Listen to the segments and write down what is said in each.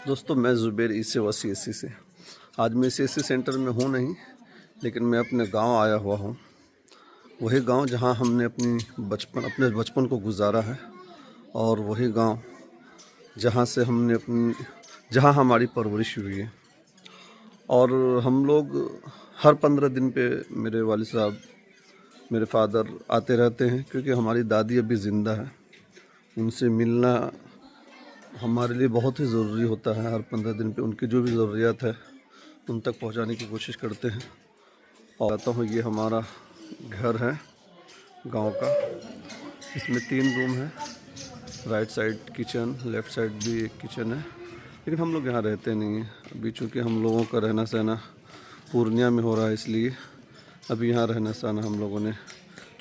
दोस्तों, मैं ज़ुबैर ईसे वसी से। आज मैं सी सेंटर में हूँ नहीं, लेकिन मैं अपने गांव आया हुआ हूँ। वही गांव जहां हमने अपने बचपन को गुजारा है, और वही गांव जहां हमारी परवरिश हुई है। और हम लोग हर 15 दिन पे मेरे वालिद साहब, मेरे फादर आते रहते हैं, क्योंकि हमारी दादी अभी ज़िंदा है। उनसे मिलना हमारे लिए बहुत ही ज़रूरी होता है। हर 15 दिन पे उनकी जो भी ज़रूरियात है उन तक पहुंचाने की कोशिश करते हैं। और आता हूँ, ये हमारा घर है गांव का। इसमें 3 रूम है। Right side kitchen, left side भी एक किचन है। लेकिन हम लोग यहाँ रहते नहीं हैं अभी, चूँकि हम लोगों का रहना सहना पूर्णिया में हो रहा है, इसलिए अभी यहाँ रहना सहना हम लोगों ने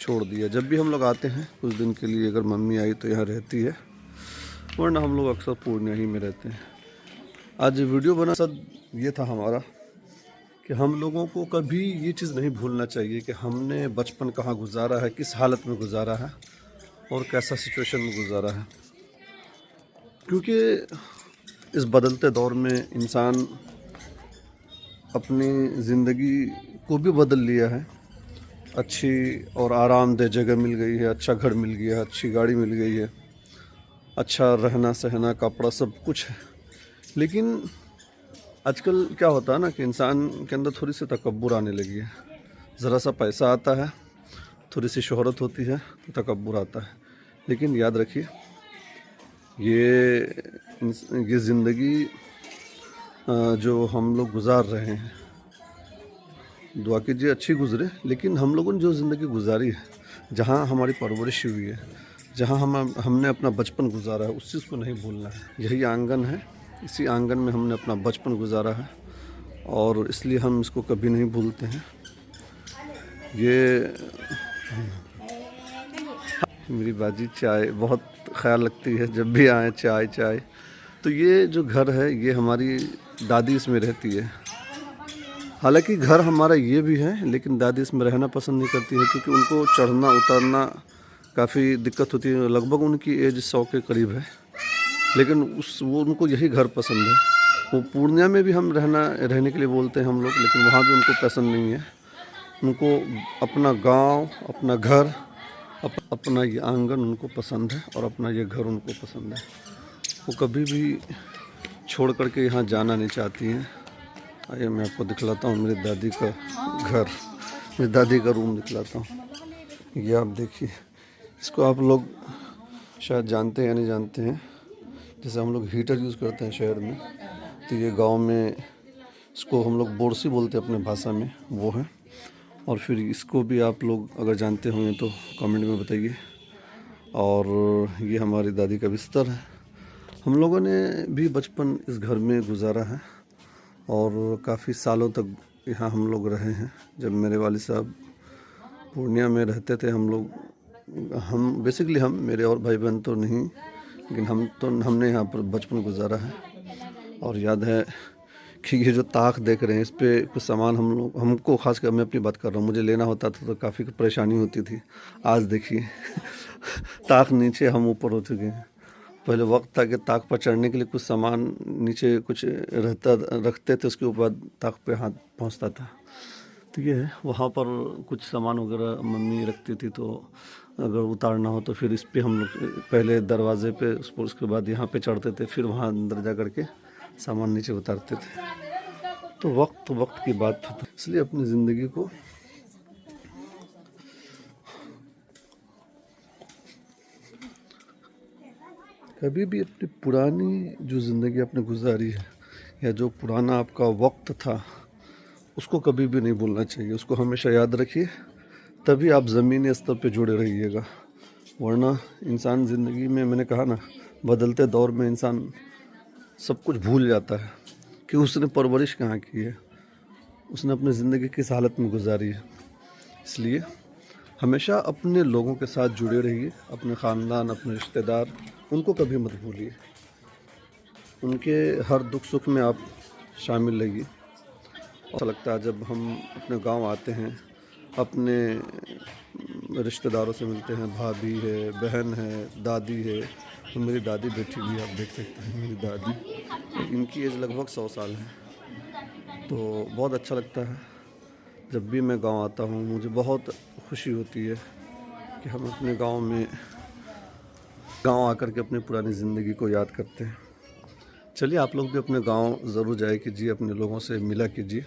छोड़ दिया। जब भी हम लोग आते हैं कुछ दिन के लिए, अगर मम्मी आई तो यहाँ रहती है, वरना हम लोग अक्सर पूर्णिया ही में रहते हैं। आज वीडियो बना सब ये था हमारा कि हम लोगों को कभी ये चीज़ नहीं भूलना चाहिए कि हमने बचपन कहाँ गुजारा है, किस हालत में गुजारा है और कैसा सिचुएशन में गुजारा है। क्योंकि इस बदलते दौर में इंसान अपनी ज़िंदगी को भी बदल लिया है। अच्छी और आरामदेह जगह मिल गई है, अच्छा घर मिल गया है, अच्छी गाड़ी मिल गई है, अच्छा रहना सहना, कपड़ा, सब कुछ है। लेकिन आजकल क्या होता है ना कि इंसान के अंदर थोड़ी सी तकब्बुर आने लगी है। ज़रा सा पैसा आता है, थोड़ी सी शोहरत होती है तो तकब्बुर आता है। लेकिन याद रखिए, ये ज़िंदगी जो हम लोग गुजार रहे हैं, दुआ कीजिए अच्छी गुजरे। लेकिन हम लोगों ने जो ज़िंदगी गुजारी है, जहाँ हमारी परवरिश हुई है, जहाँ हमने अपना बचपन गुजारा है, उस चीज़ को नहीं भूलना है। यही आंगन है, इसी आंगन में हमने अपना बचपन गुजारा है, और इसलिए हम इसको कभी नहीं भूलते हैं। ये मेरी बाजी चाय बहुत ख्याल रखती है, जब भी आए चाय। तो ये जो घर है, ये हमारी दादी इसमें रहती है। हालांकि घर हमारा ये भी है, लेकिन दादी इसमें रहना पसंद नहीं करती है, क्योंकि उनको चढ़ना उतरना काफ़ी दिक्कत होती है। लगभग उनकी एज 100 के करीब है, लेकिन वो उनको यही घर पसंद है। वो पूर्णिया में भी हम रहने के लिए बोलते हैं हम लोग, लेकिन वहाँ भी उनको पसंद नहीं है। उनको अपना गांव, अपना घर, अपना ये आंगन उनको पसंद है, और अपना ये घर उनको पसंद है। वो कभी भी छोड़ करके यहाँ जाना नहीं चाहती हैं। आइए मैं आपको दिखलाता हूँ मेरी दादी का घर, मेरी दादी का रूम दिखलाता हूँ। ये आप देखिए, इसको आप लोग शायद जानते हैं या नहीं जानते हैं। जैसे हम लोग हीटर यूज़ करते हैं शहर में, तो ये गांव में इसको हम लोग बोरसी बोलते हैं अपने भाषा में, वो है। और फिर इसको भी आप लोग अगर जानते होंगे तो कमेंट में बताइए। और ये हमारी दादी का बिस्तर है। हम लोगों ने भी बचपन इस घर में गुजारा है, और काफ़ी सालों तक यहाँ हम लोग रहे हैं। जब मेरे वालिद साहब पूर्णिया में रहते थे, हम बेसिकली मेरे और भाई बहन तो नहीं, लेकिन हमने यहाँ पर बचपन गुजारा है। और याद है कि ये जो ताक देख रहे हैं, इस पे कुछ सामान हमको खासकर, मैं अपनी बात कर रहा हूँ, मुझे लेना होता था तो काफ़ी परेशानी होती थी। आज देखिए ताक नीचे, हम ऊपर हो चुके हैं। पहले वक्त था कि ताक पर चढ़ने के लिए कुछ सामान नीचे कुछ रखते थे, उसके ऊपर ताक पे हाथ पहुंचता था। तो ये है, वहाँ पर कुछ सामान वगैरह मम्मी रखती थी, तो अगर उतारना हो तो फिर इस पे हम लोग पहले दरवाजे पे, उसके बाद यहाँ पे चढ़ते थे, फिर वहाँ अंदर जा करके सामान नीचे उतारते थे। तो वक्त की बात थी, इसलिए अपनी ज़िंदगी को कभी भी, अपनी पुरानी जो ज़िंदगी आपने गुजारी है, या जो पुराना आपका वक्त था, उसको कभी भी नहीं भूलना चाहिए। उसको हमेशा याद रखिए, तभी आप ज़मीनी स्तर पे जुड़े रहिएगा। वरना इंसान ज़िंदगी में, मैंने कहा ना, बदलते दौर में इंसान सब कुछ भूल जाता है कि उसने परवरिश कहाँ की है, उसने अपनी ज़िंदगी किस हालत में गुजारी है। इसलिए हमेशा अपने लोगों के साथ जुड़े रहिए, अपने ख़ानदान, अपने रिश्तेदार, उनको कभी मत भूलिए। उनके हर दुख सुख में आप शामिल रहिए। अच्छा लगता है जब हम अपने गांव आते हैं, अपने रिश्तेदारों से मिलते हैं। भाभी है, बहन है, दादी है, तो मेरी दादी बैठी हुई आप देख सकते हैं, मेरी दादी, इनकी एज लगभग 100 साल है। तो बहुत अच्छा लगता है जब भी मैं गांव आता हूं, मुझे बहुत खुशी होती है कि हम अपने गांव आकर के अपनी पुरानी ज़िंदगी को याद करते हैं। चलिए आप लोग भी अपने गांव ज़रूर जाए कीजिए, अपने लोगों से मिला कीजिए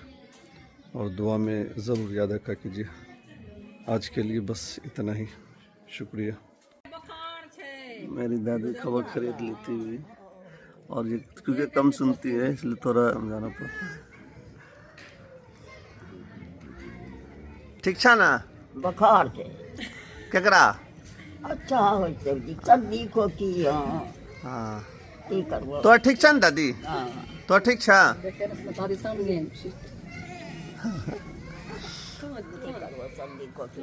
और दुआ में ज़रूर याद रखा कीजिए। आज के लिए बस इतना ही, शुक्रिया। मेरी दादी खबर खरीद लेती हुई, और ये क्योंकि कम सुनती है इसलिए थोड़ा समझाना पड़ता है। ठीक छा ना? बुखार से केकरा? अच्छा हो सर्दी को की हाँ की करबो तो ठीक छा ना दादी? हाँ तो ठीक छा? की करबो सर्दी को की